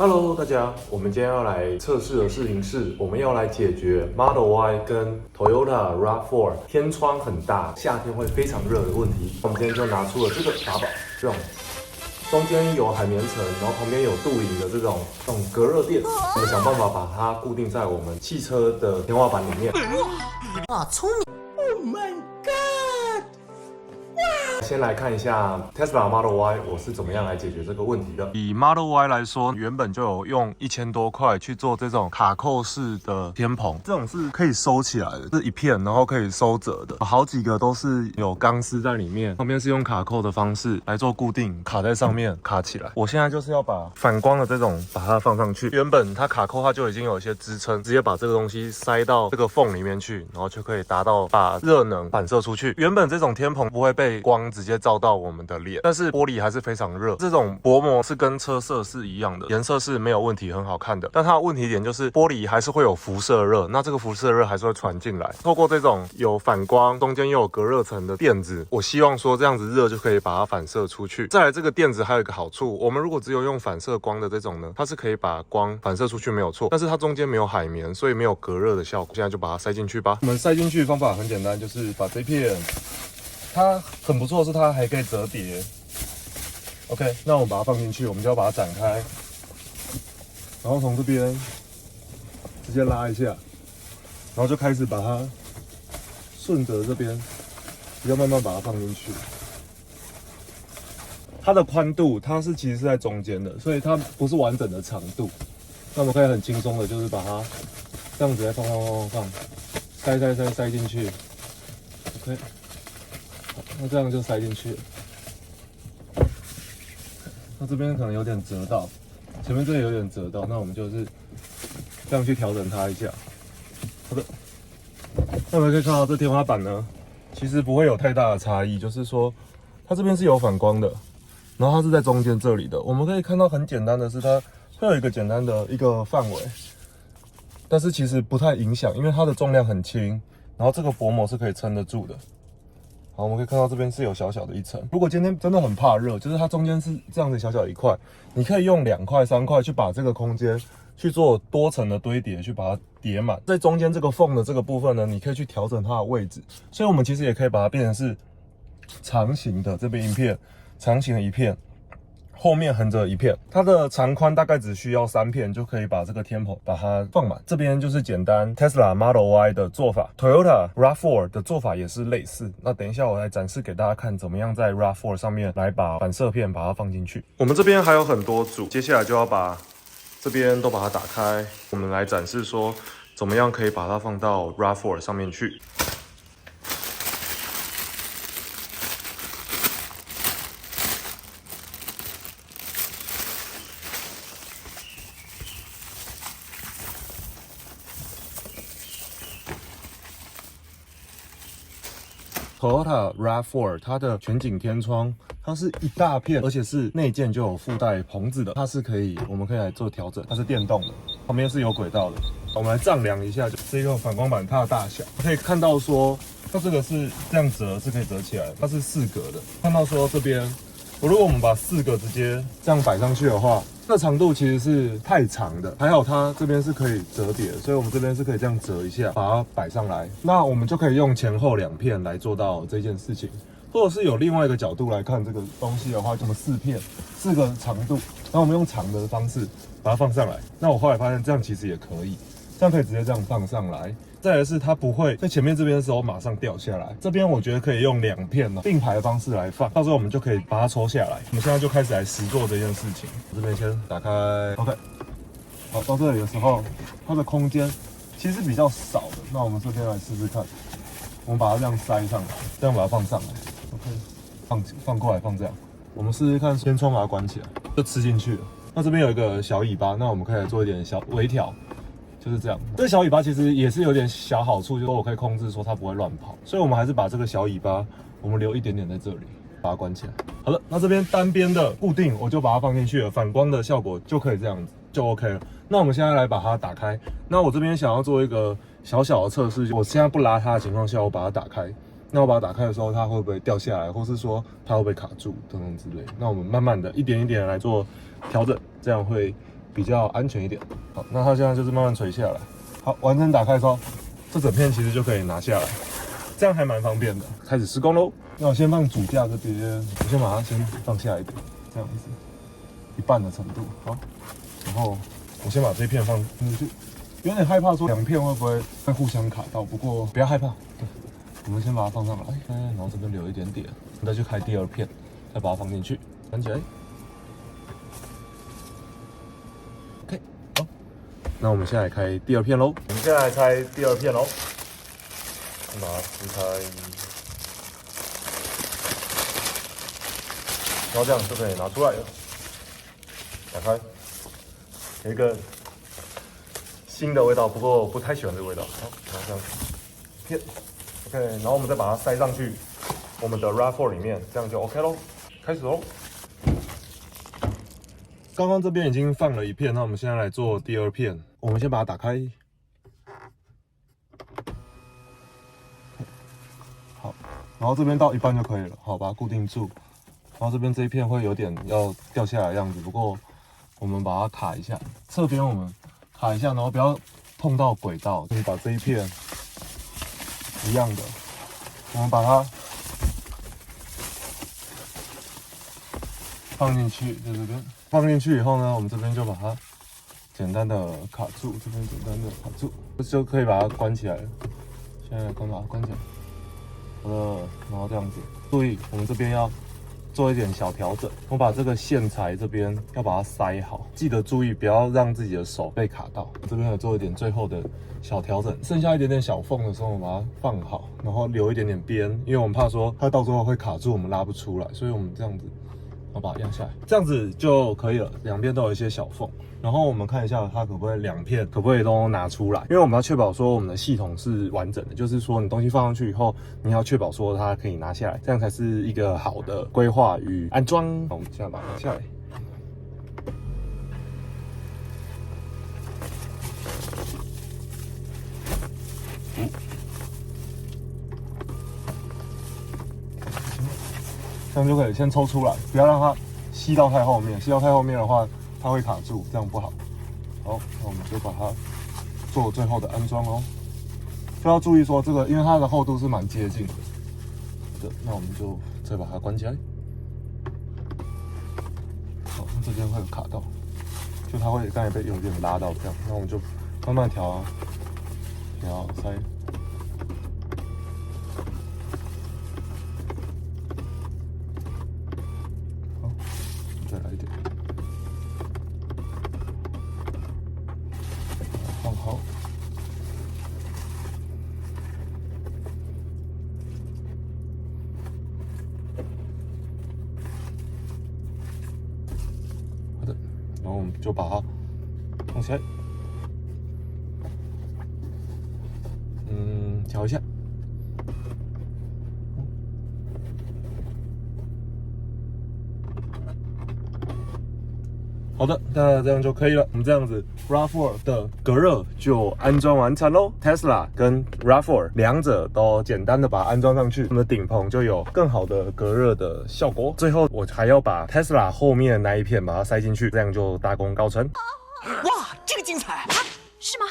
Hello，大家，我们今天要来测试的事情是，我们要来解决 Model Y 跟 Toyota RAV4 天窗很大，夏天会非常热的问题。我们今天就拿出了这个法宝，这种中间有海绵层，然后旁边有镀银的这种隔热垫，我们想办法把它固定在我们汽车的天花板里面。哇，聪明 ！Oh my god！先来看一下 Tesla Model Y 我是怎么样来解决这个问题的。以 Model Y 来说，原本就有用1000多块去做这种卡扣式的天棚，这种是可以收起来的，是一片，然后可以收折的，好几个都是有钢丝在里面，旁边是用卡扣的方式来做固定，卡在上面卡起来。我现在就是要把反光的这种把它放上去，原本它卡扣它就已经有一些支撑，直接把这个东西塞到这个缝里面去，然后就可以达到把热能反射出去。原本这种天棚不会被光直接照到我们的脸，但是玻璃还是非常热。这种薄膜是跟车色是一样的，颜色是没有问题，很好看的。但它的问题点就是玻璃还是会有辐射热，那这个辐射热还是会传进来。透过这种有反光、中间又有隔热层的垫子，我希望说这样子热就可以把它反射出去。再来，这个垫子还有一个好处，我们如果只有用反射光的这种呢，它是可以把光反射出去没有错，但是它中间没有海绵，所以没有隔热的效果。现在就把它塞进去吧。我们塞进去的方法很简单，就是把这片。它很不错的是，它还可以折叠。OK， 那我们把它放进去，我们就要把它展开，然后从这边直接拉一下，然后就开始把它顺着这边，比较慢慢把它放进去。它的宽度，它是其实是在中间的，所以它不是完整的长度。那我们可以很轻松的，就是把它这样子再放，塞进去。OK。那这样就塞进去了。那这边可能有点折到，前面这里有点折到，那我们就是这样去调整它一下。好的。那我们可以看到这天花板呢，其实不会有太大的差异，就是说它这边是有反光的，然后它是在中间这里的。我们可以看到很简单的是，它会有一个简单的一个范围，但是其实不太影响，因为它的重量很轻，然后这个薄膜是可以撑得住的。好，我们可以看到这边是有小小的一层。如果今天真的很怕热，就是它中间是这样子小小一块，你可以用2块、3块去把这个空间去做多层的堆叠，去把它叠满。在中间这个缝的这个部分呢，你可以去调整它的位置。所以我们其实也可以把它变成是长形的这边一片，长形的一片。后面横着一片，它的长宽大概只需要3片就可以把这个天棚把它放满。这边就是简单 Tesla Model Y 的做法 ，Toyota RAV4 的做法也是类似。那等一下我来展示给大家看，怎么样在 RAV4 上面来把反射片把它放进去。我们这边还有很多组，接下来就要把这边都把它打开，我们来展示说怎么样可以把它放到 RAV4 上面去。Toyota RAV4 它的全景天窗，它是一大片，而且是内建就有附带棚子的，它是我们可以来做调整，它是电动的，旁边是有轨道的。我们来丈量一下，就这个反光板它的大小，可以看到说它这个是这样折是可以折起来的，它是4格的。看到说这边，如果我们把4个直接这样摆上去的话，这长度其实是太长的，还好它这边是可以折叠的，所以我们这边是可以这样折一下，把它摆上来。那我们就可以用前后2片来做到这件事情，或者是有另外一个角度来看这个东西的话，就4片，4个长度，然后我们用长的方式把它放上来。那我后来发现这样其实也可以，这样可以直接这样放上来。再来是它不会在前面这边的时候马上掉下来，这边我觉得可以用2片并排的方式来放，到时候我们就可以把它抽下来。我们现在就开始来实做这件事情。这边先打开 ，OK， 好，到这里的时候，它的空间其实比较少的，那我们这边来试试看，我们把它这样塞上来，这样把它放上来 ，OK， 放过来放这样，我们试试看，天窗把它关起来，就吃进去了。那这边有一个小尾巴，那我们可以来做一点小微调。就是这样，这小尾巴其实也是有点小好处，就是我可以控制说它不会乱跑，所以我们还是把这个小尾巴，我们留一点点在这里，把它关起来。好了，那这边单边的固定，我就把它放进去了，反光的效果就可以这样子，就 OK 了。那我们现在来把它打开。那我这边想要做一个小小的测试，我现在不拉它的情况下，我把它打开。那我把它打开的时候，它会不会掉下来，或是说它会不会卡住等等之类。那我们慢慢的一点一点来做调整，这样会比较安全一点。好，那它现在就是慢慢垂下来。好，完成打开之后，这整片其实就可以拿下来，这样还蛮方便的。开始施工喽。那我先放主架这边，我先把它先放下一点，这样子，一半的程度。好，然后我先把这一片放进去。有点害怕说两片会不会互相卡到，不过不要害怕。对，我们先把它放上来，然后这边留一点点，我们再去开第二片，再把它放进去，关起来。OK， 好，那我们现在来开第二片喽。我们现在来开第二片喽，把它撕开，然后这样就可以拿出来了。打开，有一个新的味道，不过我不太喜欢这个味道。好，然后这样片 ，OK， 然后我们再把它塞上去我们的 RAV4 里面，这样就 OK 咯。开始喽。刚刚这边已经放了一片，那我们现在来做第二片。我们先把它打开。好，然后这边到一半就可以了。好，把它固定住。然后这边这一片会有点要掉下来的样子，不过我们把它卡一下，侧边我们卡一下，然后不要碰到轨道。你把这一片一样的，我们把它放进去，在这边放进去以后呢，我们这边就把它简单的卡住，这边简单的卡住，就可以把它关起来了。现在把它关起来，好了，然后这样子，注意我们这边要做一点小调整，我把这个线材这边要把它塞好，记得注意不要让自己的手被卡到。这边有做一点最后的小调整，剩下一点点小缝的时候，我们把它放好，然后留一点点边，因为我们怕说它到时候会卡住，我们拉不出来，所以我们这样子，然后把它压下来，这样子就可以了。两边都有一些小缝，然后我们看一下它可不可以两片可不可以都拿出来，因为我们要确保说我们的系统是完整的，就是说你东西放上去以后，你要确保说它可以拿下来，这样才是一个好的规划与安装。那我们现在把它拿下来。这样就可以先抽出来，不要让它吸到太后面，吸到太后面的话，它会卡住，这样不好。好，那我们就把它做最后的安装哦。就要注意说这个，因为它的厚度是蛮接近的，那我们就再把它关起来。好，这边会有卡到，就它会刚才被有点拉到这样，那我们就慢慢调塞。再来一点，放好。好的，然后我们就把它放起来，调一下。好的，那这样就可以了。我们这样子 RAV4 的隔热就安装完成喽。Tesla 跟 RAV4 两者都简单的把它安装上去，我们的顶棚就有更好的隔热的效果。最后我还要把 Tesla 后面的那一片把它塞进去，这样就大功告成。哇，这个精彩！是吗？